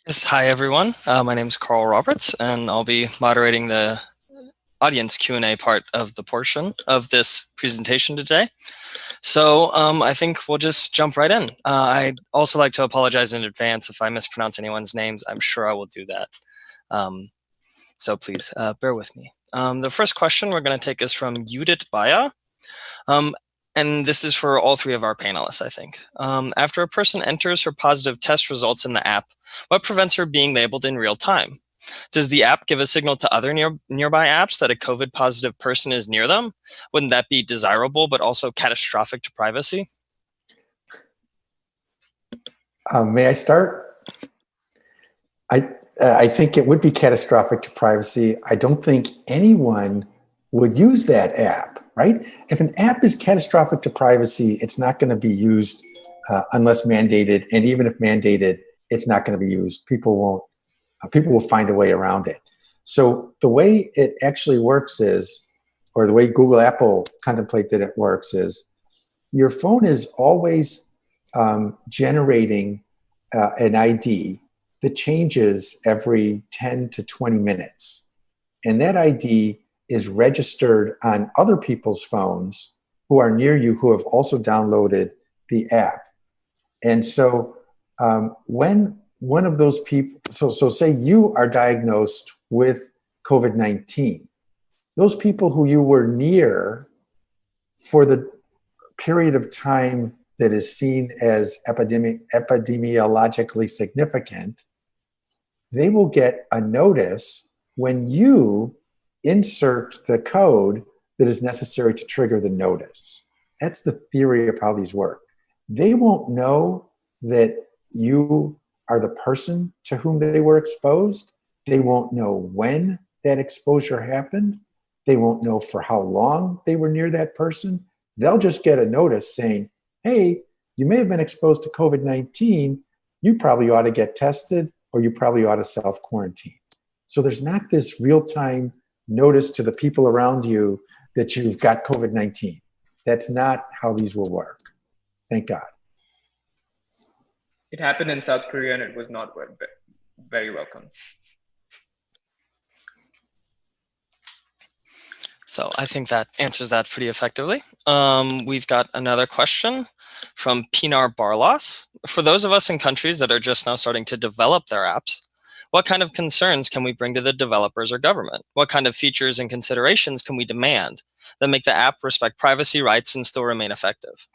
Yes, hi, everyone. My name is Carl Roberts, and I'll be moderating the audience Q&A part of the portion of this presentation today. So I think we'll just jump right in. I'd also like to apologize in advance if I mispronounce anyone's names. I'm sure I will do that. So please bear with me. The first question we're going to take is from Judith Baya. And this is for all three of our panelists, I think. After a person enters her positive test results in the app, what prevents her being labeled in real time? Does the app give a signal to other nearby apps that a COVID positive person is near them? Wouldn't that be desirable, but also catastrophic to privacy? May I start? I think it would be catastrophic to privacy. I don't think anyone would use that app, right? If an app is catastrophic to privacy, it's not going to be used unless mandated. And even if mandated, it's not going to be used. People will find a way around it. So the way it actually works is, or the way Google Apple contemplate that it works is, your phone is always generating an ID that changes every 10 to 20 minutes. And that ID is registered on other people's phones who are near you who have also downloaded the app. And so when one of those people, so say you are diagnosed with COVID-19, those people who you were near for the period of time that is seen as epidemiologically significant, they will get a notice when you insert the code that is necessary to trigger the notice. That's the theory of how these work. They won't know that you are the person to whom they were exposed. They won't know when that exposure happened. They won't know for how long they were near that person. They'll just get a notice saying, hey, you may have been exposed to COVID-19. You probably ought to get tested, or you probably ought to self-quarantine. So there's not this real-time notice to the people around you that you've got COVID-19. That's not how these will work. Thank God. It happened in South Korea and it was not very welcome. So I think that answers that pretty effectively. We've got another question from Pinar Barlos. For those of us in countries that are just now starting to develop their apps, what kind of concerns can we bring to the developers or government? What kind of features and considerations can we demand that make the app respect privacy rights and still remain effective?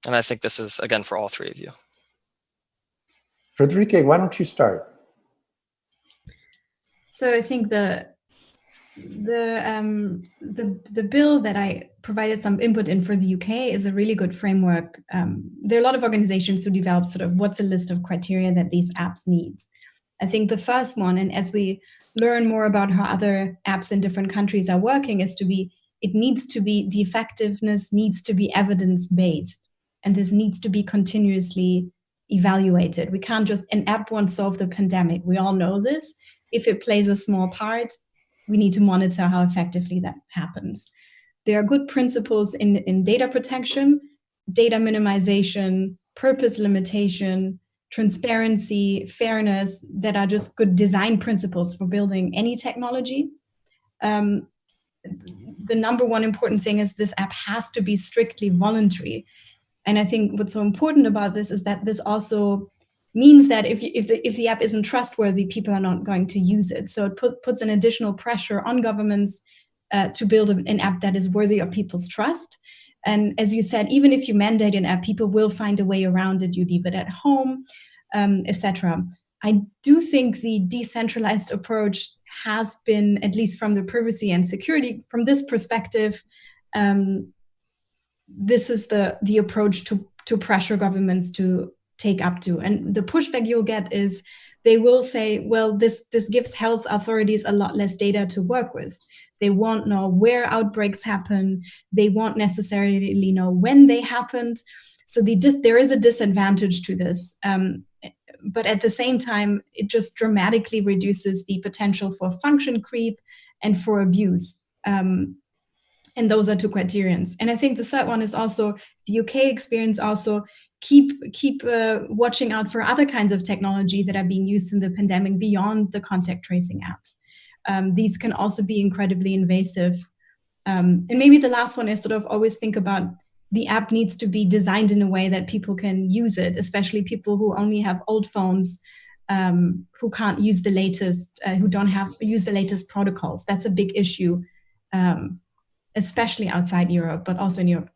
And I think this is, again, for all three of you. Frederike, why don't you start? So I think the bill that I provided some input in for the UK is a really good framework. There are a lot of organizations who developed sort of what's a list of criteria that these apps need. I think the first one, and as we learn more about how other apps in different countries are working, is the effectiveness needs to be evidence-based, and this needs to be continuously evaluated. We can't just, an app won't solve the pandemic. We all know this. If it plays a small part, we need to monitor how effectively that happens. There are good principles in data protection, data minimization, purpose limitation, transparency, fairness, that are just good design principles for building any technology. The number one important thing is this app has to be strictly voluntary. And I think what's so important about this is that this also means that if the app isn't trustworthy, people are not going to use it. So it puts an additional pressure on governments to build an app that is worthy of people's trust. And as you said, even if you mandate an app, people will find a way around it. You leave it at home, etc. I do think the decentralized approach has been, at least from the privacy and security, from this perspective, this is the approach to pressure governments to take up to. And the pushback you'll get is they will say, well, this gives health authorities a lot less data to work with. They won't know where outbreaks happen. They won't necessarily know when they happened. So there is a disadvantage to this. But at the same time, it just dramatically reduces the potential for function creep and for abuse. And those are two criterions. And I think the third one is also the UK experience. Also keep watching out for other kinds of technology that are being used in the pandemic beyond the contact tracing apps. These can also be incredibly invasive. And maybe the last one is sort of always think about the app needs to be designed in a way that people can use it, especially people who only have old phones, who can't use the latest, who don't use the latest protocols. That's a big issue, especially outside Europe, but also in Europe.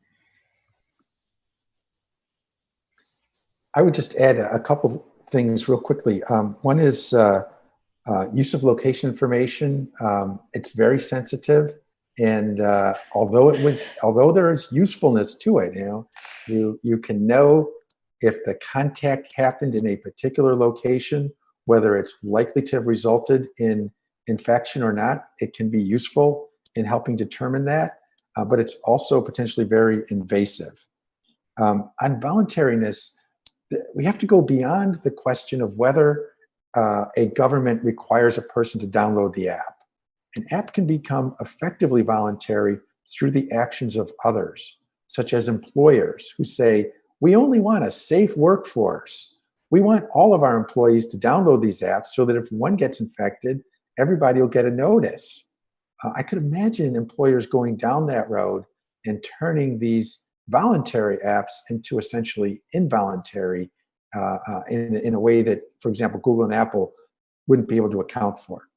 I would just add a couple things real quickly. One is use of location information. It's very sensitive, and although there is usefulness to it, you can know if the contact happened in a particular location, whether it's likely to have resulted in infection or not. It can be useful in helping determine that, but it's also potentially very invasive. On voluntariness, we have to go beyond the question of whether a government requires a person to download the app. An app can become effectively voluntary through the actions of others, such as employers who say, we only want a safe workforce. We want all of our employees to download these apps so that if one gets infected, everybody will get a notice. I could imagine employers going down that road and turning these voluntary apps into essentially involuntary in a way that, for example, Google and Apple wouldn't be able to account for.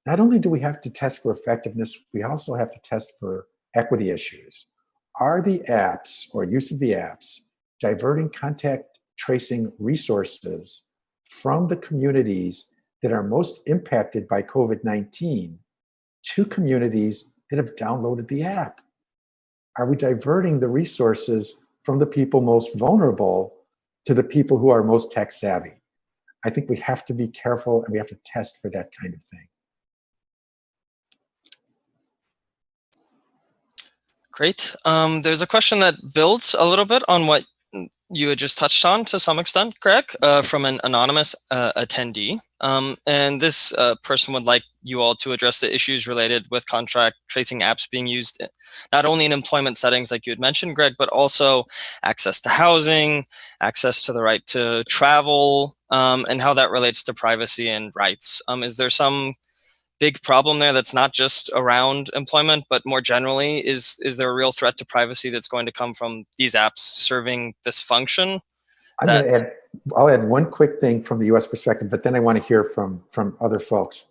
Not only do we have to test for effectiveness, we also have to test for equity issues. Are the apps or use of the apps diverting contact tracing resources from the communities that are most impacted by COVID-19 to communities that have downloaded the app? Are we diverting the resources from the people most vulnerable to the people who are most tech savvy? I think we have to be careful and we have to test for that kind of thing. Great. There's a question that builds a little bit on what you had just touched on to some extent, Greg, from an anonymous attendee. And this person would like you all to address the issues related with contract tracing apps being used not only in employment settings like you had mentioned, Greg, but also access to housing, access to the right to travel, and how that relates to privacy and rights. Is there some big problem there that's not just around employment, but more generally, is there a real threat to privacy that's going to come from these apps serving this function? I'll add one quick thing from the US perspective, but then I want to hear from other folks.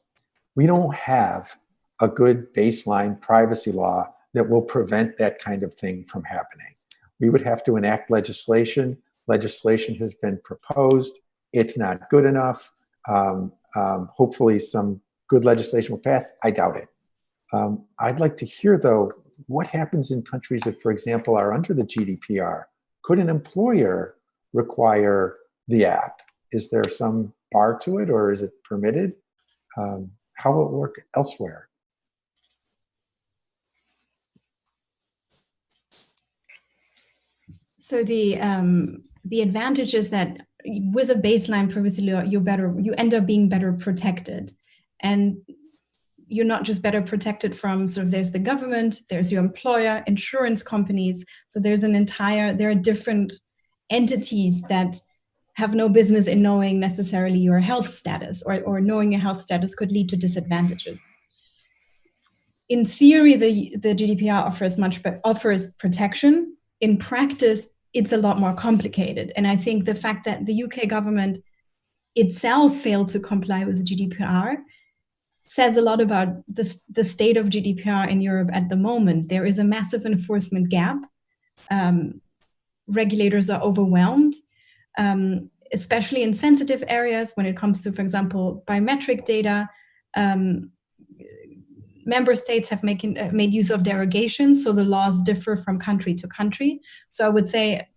We don't have a good baseline privacy law that will prevent that kind of thing from happening. We would have to enact legislation. Legislation has been proposed. It's not good enough. Hopefully some good legislation will pass. I doubt it. I'd like to hear, though, what happens in countries that, for example, are under the GDPR? Could an employer require the app? Is there some bar to it, or is it permitted? How will it work elsewhere? So the advantage is that with a baseline privacy law, you end up being better protected. And you're not just better protected from there's the government, there's your employer, insurance companies. So there are different entities that have no business in knowing necessarily your health status, or knowing your health status could lead to disadvantages. In theory, the GDPR offers protection. In practice, it's a lot more complicated. And I think the fact that the UK government itself failed to comply with the GDPR says a lot about the state of GDPR in Europe at the moment. There is a massive enforcement gap. Regulators are overwhelmed, especially in sensitive areas when it comes to, for example, biometric data. Member states have made use of derogations, so the laws differ from country to country. So I would say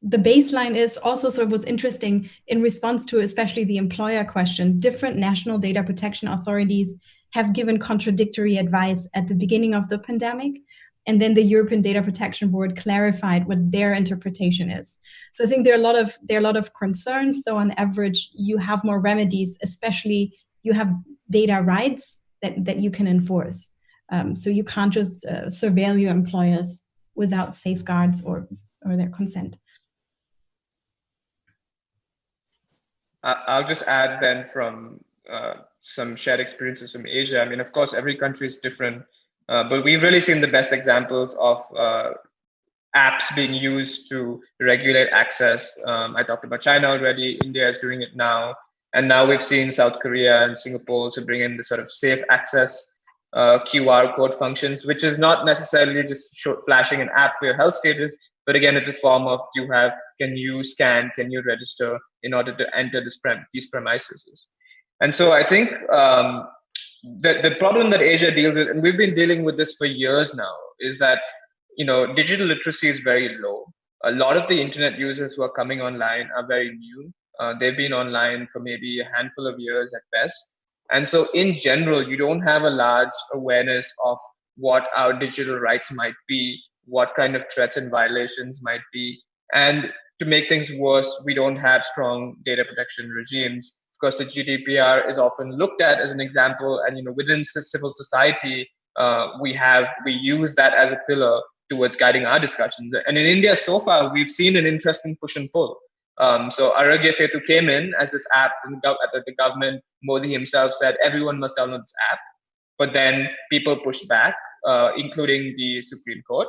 the baseline is also what's interesting in response to especially the employer question. Different national data protection authorities have given contradictory advice at the beginning of the pandemic, and then the European Data Protection Board clarified what their interpretation is. So I think there are a lot of concerns, though on average you have more remedies, especially you have data rights that you can enforce. So you can't just surveil your employers without safeguards or their consent. I'll just add then from some shared experiences from Asia. I mean, of course, every country is different, but we've really seen the best examples of apps being used to regulate access. I talked about China already. India is doing it now. And now we've seen South Korea and Singapore also bring in the safe access QR code functions, which is not necessarily just flashing an app for your health status, but again, it's a form of can you scan, can you register in order to enter these premises. And so I think the problem that Asia deals with, and we've been dealing with this for years now, is that digital literacy is very low. A lot of the internet users who are coming online are very new. They've been online for maybe a handful of years at best. And so in general, you don't have a large awareness of what our digital rights might be, what kind of threats and violations might be. And to make things worse, we don't have strong data protection regimes. Of course, the GDPR is often looked at as an example, and within civil society, we use that as a pillar towards guiding our discussions. And in India, so far, we've seen an interesting push and pull. So Arogya Setu came in as this app, and the government, Modi himself said everyone must download this app. But then people pushed back, including the Supreme Court.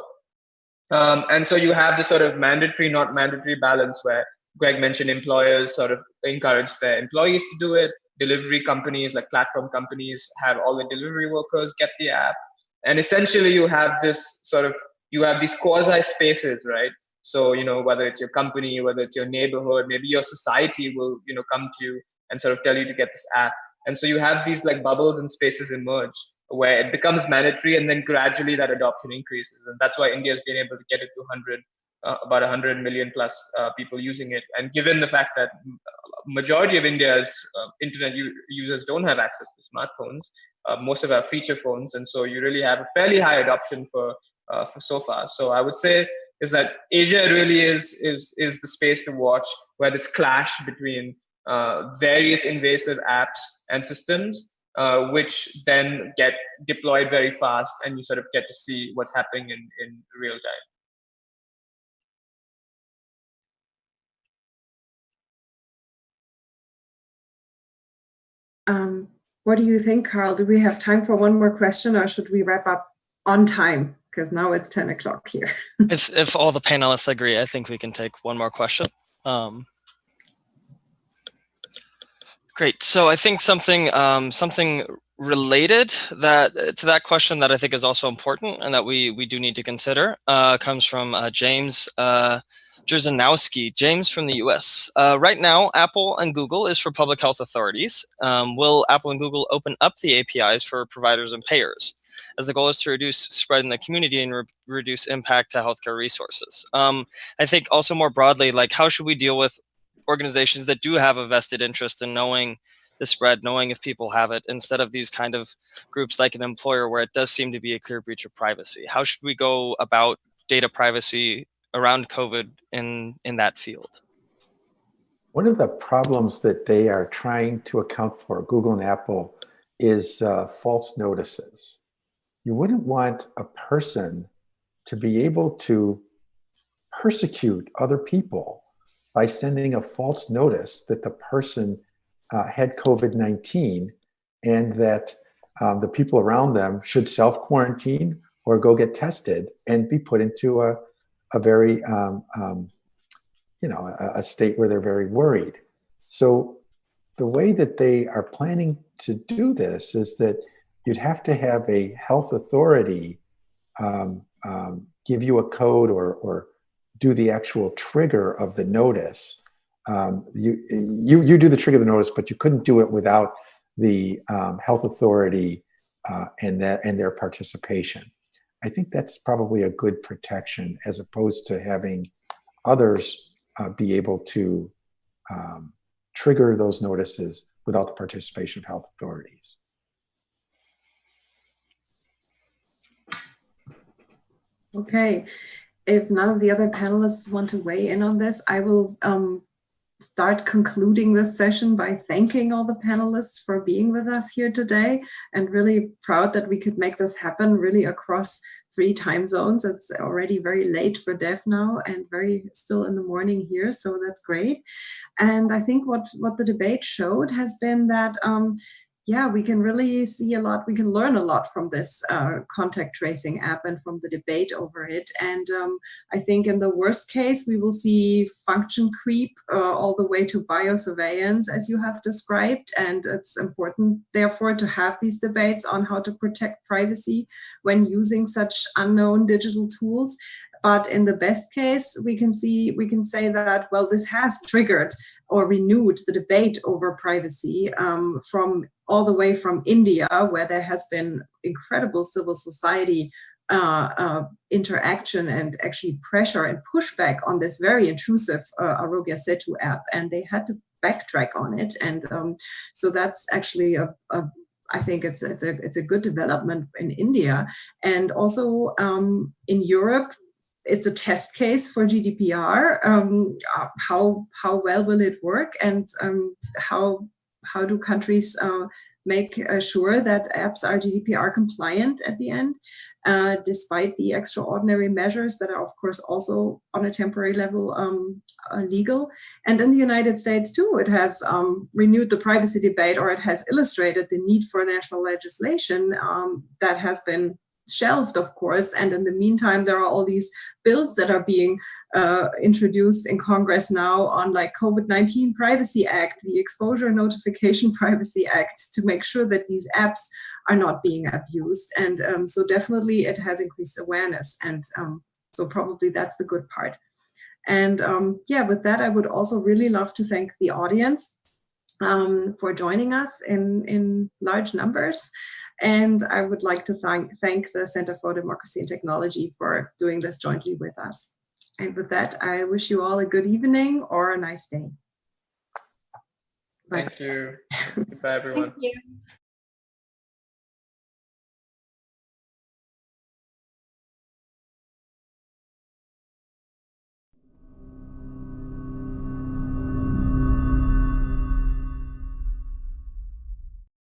And so you have this mandatory, not mandatory balance where Greg mentioned employers encourage their employees to do it. Delivery companies, like platform companies, have all the delivery workers get the app. And essentially you have this you have these quasi spaces, right? So, whether it's your company, whether it's your neighborhood, maybe your society will, come to you and tell you to get this app. And so you have these bubbles and spaces emerge where it becomes mandatory, and then gradually that adoption increases. And that's why India has been able to get it to about 100 million plus people using it. And given the fact that majority of India's internet users don't have access to smartphones, most of our feature phones. And so you really have a fairly high adoption for so far. So I would say is that Asia really is the space to watch, where this clash between various invasive apps and systems, which then get deployed very fast, and you sort of get to see what's happening in real time. What do you think, Carl? Do we have time for one more question, or should we wrap up on time? Because now it's 10 o'clock here. If all the panelists agree, I think we can take one more question. Great. So I think something related to that question that I think is also important and that we do need to consider comes from James Jerzanowski. James from the US. Right now, Apple and Google is for public health authorities. Will Apple and Google open up the APIs for providers and payers, as the goal is to reduce spread in the community and reduce impact to healthcare resources? I think also more broadly, like, how should we deal with organizations that do have a vested interest in knowing the spread, knowing if people have it, instead of these kind of groups like an employer where it does seem to be a clear breach of privacy? How should we go about data privacy around COVID in that field? One of the problems that they are trying to account for, Google and Apple, is false notices. You wouldn't want a person to be able to persecute other people by sending a false notice that the person had COVID-19 and that the people around them should self-quarantine or go get tested and be put into a very, a state where they're very worried. So the way that they are planning to do this is that you'd have to have a health authority give you a code or do the actual trigger of the notice. You do the trigger of the notice, but you couldn't do it without the health authority and their participation. I think that's probably a good protection, as opposed to having others be able to trigger those notices without the participation of health authorities. Okay, if none of the other panelists want to weigh in on this, I will start concluding this session by thanking all the panelists for being with us here today, and really proud that we could make this happen really across 3 time zones. It's already very late for Dev now and very still in the morning here, so that's great. And I think what the debate showed has been that yeah, we can really see a lot, we can learn a lot from this contact tracing app and from the debate over it. And I think in the worst case, we will see function creep all the way to biosurveillance, as you have described. And it's important, therefore, to have these debates on how to protect privacy when using such unknown digital tools. But in the best case, we can say that, well, this has triggered or renewed the debate over privacy from all the way from India, where there has been incredible civil society interaction and actually pressure and pushback on this very intrusive Arogya Setu app, and they had to backtrack on it. And so that's actually I think it's a good development in India, and also in Europe. It's a test case for GDPR. How well will it work, and how do countries make sure that apps are GDPR compliant at the end, despite the extraordinary measures that are, of course, also on a temporary level legal. And in the United States too, it has renewed the privacy debate, or it has illustrated the need for national legislation that has been shelved, of course. And in the meantime, there are all these bills that are being introduced in Congress now on, like, COVID-19 Privacy Act, the Exposure Notification Privacy Act, to make sure that these apps are not being abused. And so definitely it has increased awareness. And so probably that's the good part. And yeah, with that, I would also really love to thank the audience for joining us in large numbers. And I would like to thank the Center for Democracy and Technology for doing this jointly with us. And with that, I wish you all a good evening or a nice day. Bye. Thank you. Goodbye, everyone. Thank you.